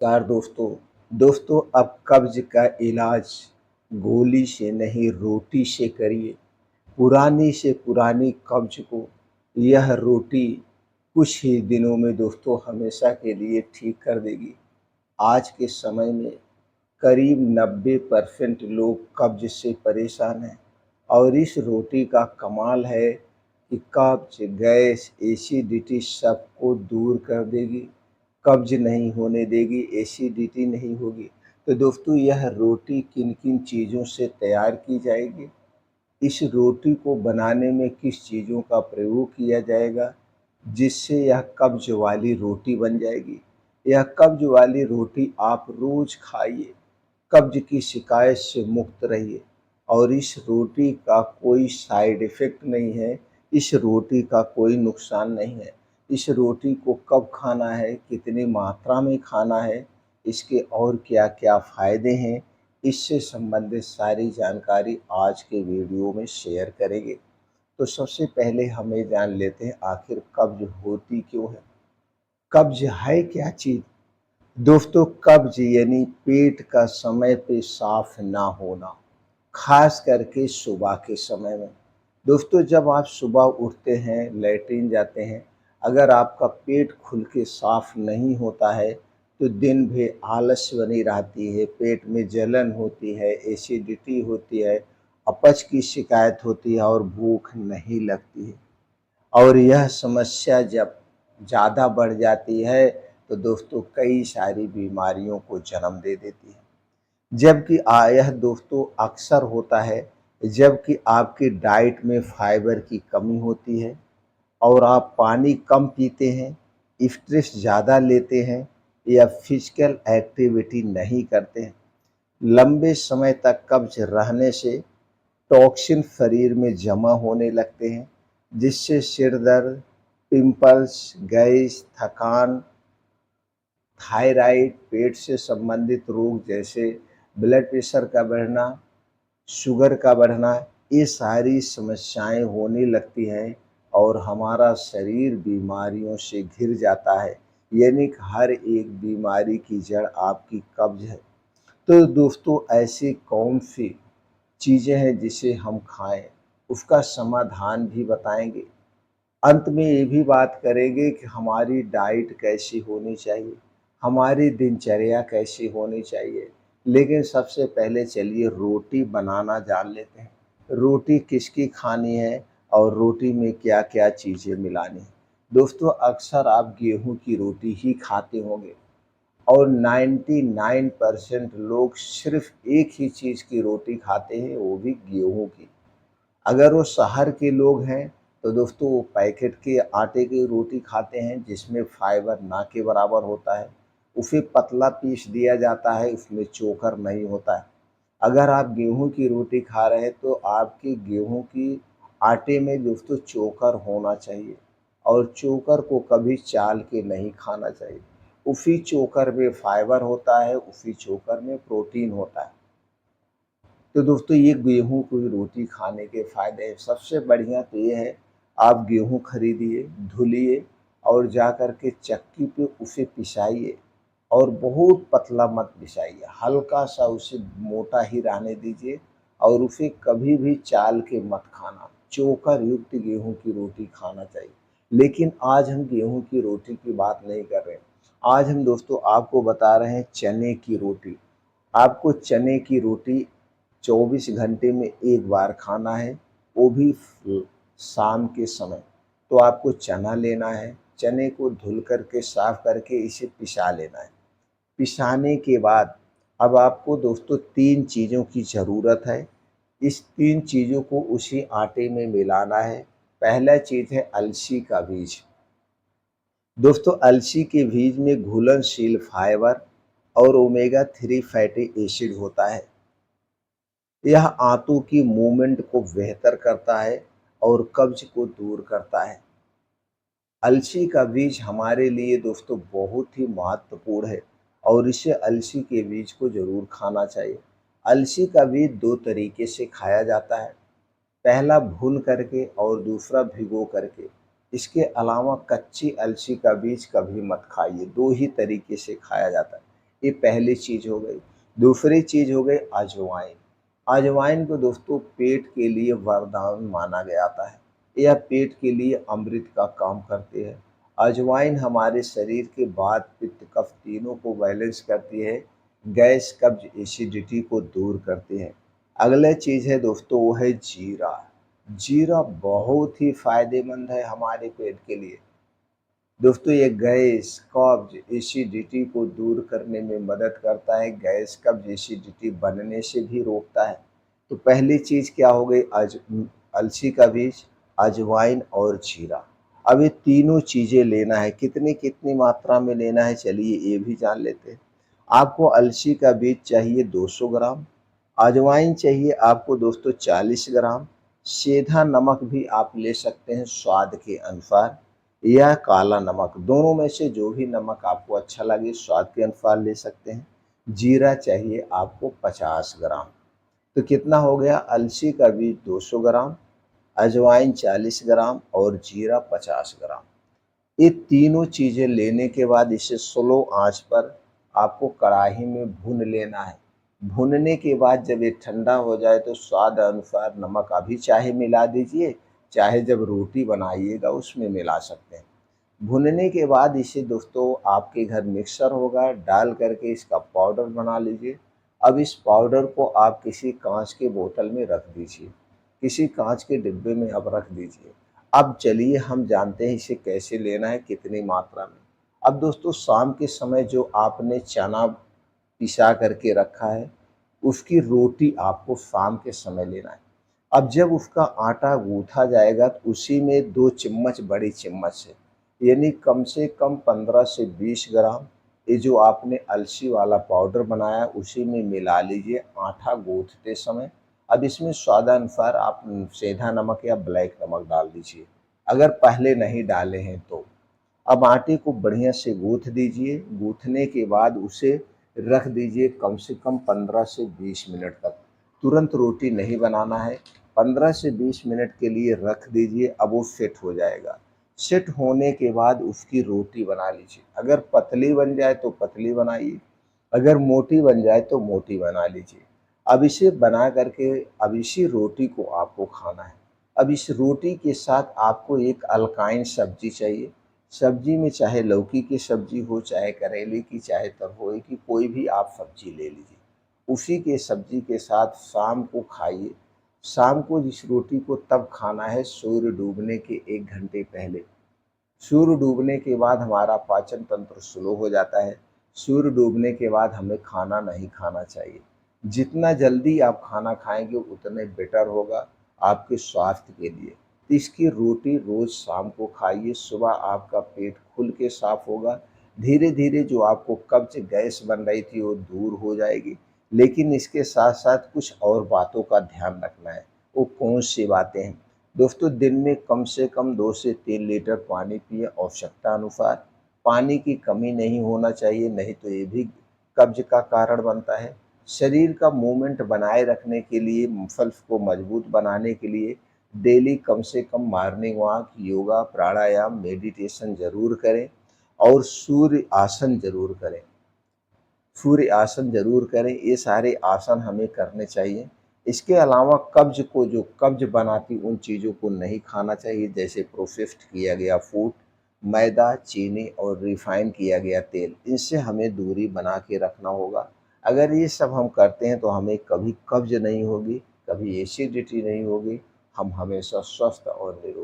नमस्कार दोस्तों अब कब्ज का इलाज गोली से नहीं रोटी से करिए। पुरानी से पुरानी कब्ज को यह रोटी कुछ ही दिनों में दोस्तों हमेशा के लिए ठीक कर देगी। आज के समय में करीब 90% लोग कब्ज से परेशान हैं और इस रोटी का कमाल है कि कब्ज, गैस, एसिडिटी सबको दूर कर देगी। कब्ज नहीं होने देगी, एसिडिटी नहीं होगी। तो दोस्तों यह रोटी किन-किन चीज़ों से तैयार की जाएगी? इस रोटी को बनाने में किस चीज़ों का प्रयोग किया जाएगा, जिससे यह कब्ज वाली रोटी बन जाएगी? यह कब्ज वाली रोटी आप रोज़ खाइए, कब्ज की शिकायत से मुक्त रहिए और इस रोटी का कोई साइड इफ़ेक्ट नहीं है, इस रोटी का कोई नुकसान नहीं है। इस रोटी को कब खाना है, कितनी मात्रा में खाना है, इसके और क्या-क्या फ़ायदे हैं, इससे संबंधित सारी जानकारी आज के वीडियो में शेयर करेंगे। तो सबसे पहले हमें जान लेते हैं आखिर कब्ज़ होती क्यों है? कब्ज़ है क्या चीज़? दोस्तों कब्ज़ यानी पेट का समय पे साफ़ ना होना, ख़ास करके सुबह के समय में। दोस्तों जब आप सुबह उठते हैं, लैट्रिन जाते हैं, अगर आपका पेट खुल के साफ़ नहीं होता है, तो दिन भर आलस बनी रहती है, पेट में जलन होती है, एसिडिटी होती है, अपच की शिकायत होती है और भूख नहीं लगती है। और यह समस्या जब ज़्यादा बढ़ जाती है, तो दोस्तों कई सारी बीमारियों को जन्म दे देती है। जबकि यह दोस्तों अक्सर होता है जबकि आपकी डाइट में फाइबर की कमी होती है और आप पानी कम पीते हैं, स्ट्रेस ज़्यादा लेते हैं या फिजिकल एक्टिविटी नहीं करते हैं। लंबे समय तक कब्ज रहने से टॉक्सिन शरीर में जमा होने लगते हैं, जिससे सिर दर्द, पिंपल्स, गैस, थकान, थायराइड, पेट से संबंधित रोग जैसे ब्लड प्रेशर का बढ़ना, शुगर का बढ़ना, ये सारी समस्याएं होने लगती हैं और हमारा शरीर बीमारियों से घिर जाता है। यानी कि हर एक बीमारी की जड़ आपकी कब्ज है। तो दोस्तों ऐसी कौन सी चीज़ें हैं जिसे हम खाएं, उसका समाधान भी बताएंगे। अंत में ये भी बात करेंगे कि हमारी डाइट कैसी होनी चाहिए, हमारी दिनचर्या कैसी होनी चाहिए। लेकिन सबसे पहले चलिए रोटी बनाना जान लेते हैं। रोटी किसकी खानी है और रोटी में क्या-क्या चीज़ें मिलानी हैं। दोस्तों अक्सर आप गेहूँ की रोटी ही खाते होंगे और 99% लोग सिर्फ़ एक ही चीज़ की रोटी खाते हैं, वो भी गेहूँ की। अगर वो शहर के लोग हैं तो दोस्तों वो पैकेट के आटे की रोटी खाते हैं जिसमें फाइबर ना के बराबर होता है। उसे पतला पीस दिया जाता है, उसमें चोकर नहीं होता है। अगर आप गेहूँ की रोटी खा रहे हैं तो आपकी गेहूँ की आटे में दोस्तों चोकर होना चाहिए और चोकर को कभी चाल के नहीं खाना चाहिए। उसी चोकर में फाइबर होता है, उसी चोकर में प्रोटीन होता है। तो दोस्तों ये गेहूँ की रोटी खाने के फ़ायदे हैं। सबसे बढ़िया तो ये है आप गेहूँ खरीदिए, धुलिए और जा कर के चक्की पे उसे पिसाइए और बहुत पतला मत पिसाइए, हल्का-सा उसे मोटा ही रहने दीजिए और उसे कभी भी चाल के मत खाना। चोकर युक्त गेहूँ की रोटी खाना चाहिए। लेकिन आज हम गेहूँ की रोटी की बात नहीं कर रहे हैं। आज हम दोस्तों आपको बता रहे हैं चने की रोटी। आपको चने की रोटी 24 घंटे में 1 बार खाना है, वो भी शाम के समय। तो आपको चना लेना है, चने को धुल कर के साफ करके इसे पिसा लेना है। पिसाने के बाद अब आपको दोस्तों 3 चीज़ों की ज़रूरत है। इस 3 चीज़ों को उसी आटे में मिलाना है। पहला चीज़ है अलसी का बीज। दोस्तों अलसी के बीज में घुलनशील फाइबर और ओमेगा 3 फैटी एसिड होता है। यह आंतों की मूवमेंट को बेहतर करता है और कब्ज को दूर करता है। अलसी का बीज हमारे लिए दोस्तों बहुत ही महत्वपूर्ण है और इसे अलसी के बीज को ज़रूर खाना चाहिए। अलसी का बीज 2 तरीके से खाया जाता है। पहला भून करके और दूसरा भिगो करके। इसके अलावा कच्ची अलसी का बीज कभी मत खाइए, 2 ही तरीके से खाया जाता है। ये पहली चीज़ हो गई। दूसरी चीज़ हो गई अजवाइन। अजवाइन को दोस्तों पेट के लिए वरदान माना जाता है। यह पेट के लिए अमृत का काम करती है। अजवाइन हमारे शरीर के वात, पित्त, कफ तीनों को बैलेंस करती है। गैस, कब्ज, एसिडिटी को दूर करती है। अगला चीज़ है दोस्तों वो है जीरा। जीरा बहुत ही फ़ायदेमंद है हमारे पेट के लिए। दोस्तों ये गैस, कब्ज, एसिडिटी को दूर करने में मदद करता है। गैस, कब्ज, एसिडिटी बनने से भी रोकता है। तो पहली चीज़ क्या हो गई अलसी का बीज, अजवाइन और जीरा। अब ये तीनों चीज़ें लेना है, कितनी-कितनी मात्रा में लेना है चलिए ये भी जान लेते हैं। आपको अलसी का बीज चाहिए 200 ग्राम, अजवाइन चाहिए आपको दोस्तों 40 ग्राम, सेंधा नमक भी आप ले सकते हैं स्वाद के अनुसार या काला नमक, दोनों में से जो भी नमक आपको अच्छा लगे स्वाद के अनुसार ले सकते हैं। जीरा चाहिए आपको 50 ग्राम। तो कितना हो गया, अलसी का बीज 200 ग्राम, अजवाइन 40 ग्राम और जीरा 50 ग्राम। ये तीनों चीज़ें लेने के बाद इसे स्लो आंच पर आपको कढ़ाई में भून लेना है। भूनने के बाद जब ये ठंडा हो जाए तो स्वाद अनुसार नमक अभी चाहे मिला दीजिए, चाहे जब रोटी बनाइएगा उसमें मिला सकते हैं। भूनने के बाद इसे दोस्तों आपके घर मिक्सर होगा, डाल करके इसका पाउडर बना लीजिए। अब इस पाउडर को आप किसी कांच के बोतल में रख दीजिए, किसी कांच के डिब्बे में अब रख दीजिए। अब चलिए हम जानते हैं इसे कैसे लेना है, कितनी मात्रा में। अब दोस्तों शाम के समय जो आपने चना पिसा करके रखा है, उसकी रोटी आपको शाम के समय लेना है। अब जब उसका आटा गूँथा जाएगा तो उसी में 2 चम्मच बड़ी चम्मच से, यानी कम से कम 15 से 20 ग्राम ये जो आपने अलसी वाला पाउडर बनाया उसी में मिला लीजिए आटा गूँथते समय। अब इसमें स्वादानुसार आप सेंधा नमक या ब्लैक नमक डाल दीजिए, अगर पहले नहीं डाले हैं तो। अब आटे को बढ़िया से गूँथ दीजिए, गूँथने के बाद उसे रख दीजिए कम से कम 15 से 20 मिनट तक। तुरंत रोटी नहीं बनाना है, 15 से 20 मिनट के लिए रख दीजिए, अब वो सेट हो जाएगा। सेट होने के बाद उसकी रोटी बना लीजिए, अगर पतली बन जाए तो पतली बनाइए, अगर मोटी बन जाए तो मोटी बना लीजिए। अब इसे बना करके अब इसी रोटी को आपको खाना है। अब इस रोटी के साथ आपको एक अल्काइन सब्जी चाहिए। सब्जी में चाहे लौकी की सब्जी हो, चाहे करेले की, चाहे तरोई की, कोई भी आप सब्जी ले लीजिए। उसी के सब्जी के साथ शाम को खाइए। शाम को इस रोटी को तब खाना है सूर्य डूबने के 1 घंटे पहले। सूर्य डूबने के बाद हमारा पाचन तंत्र स्लो हो जाता है। सूर्य डूबने के बाद हमें खाना नहीं खाना चाहिए। जितना जल्दी आप खाना खाएँगे उतने बेटर होगा आपके स्वास्थ्य के लिए। तो इसकी रोटी रोज़ शाम को खाइए, सुबह आपका पेट खुल के साफ होगा। धीरे-धीरे जो आपको कब्ज़, गैस बन रही थी वो दूर हो जाएगी। लेकिन इसके साथ-साथ कुछ और बातों का ध्यान रखना है। वो कौन-सी बातें हैं? दोस्तों दिन में कम से कम 2 से 3 लीटर पानी पिएँ आवश्यकता अनुसार। पानी की कमी नहीं होना चाहिए, नहीं तो ये भी कब्ज़ का कारण बनता है। शरीर का मूवमेंट बनाए रखने के लिए, मसल्स को मजबूत बनाने के लिए डेली कम से कम मॉर्निंग वॉक, योगा, प्राणायाम, मेडिटेशन ज़रूर करें और सूर्य आसन ज़रूर करें। सूर्य आसन ज़रूर करें, ये सारे आसन हमें करने चाहिए। इसके अलावा कब्ज़ को जो कब्ज़ बनाती उन चीज़ों को नहीं खाना चाहिए जैसे प्रोसेस्ड किया गया फूड, मैदा, चीनी और रिफ़ाइन किया गया तेल, इनसे हमें दूरी बना के रखना होगा। अगर ये सब हम करते हैं तो हमें कभी कब्ज़ नहीं होगी, कभी एसिडिटी नहीं होगी, हम हमेशा स्वस्थ और निरोग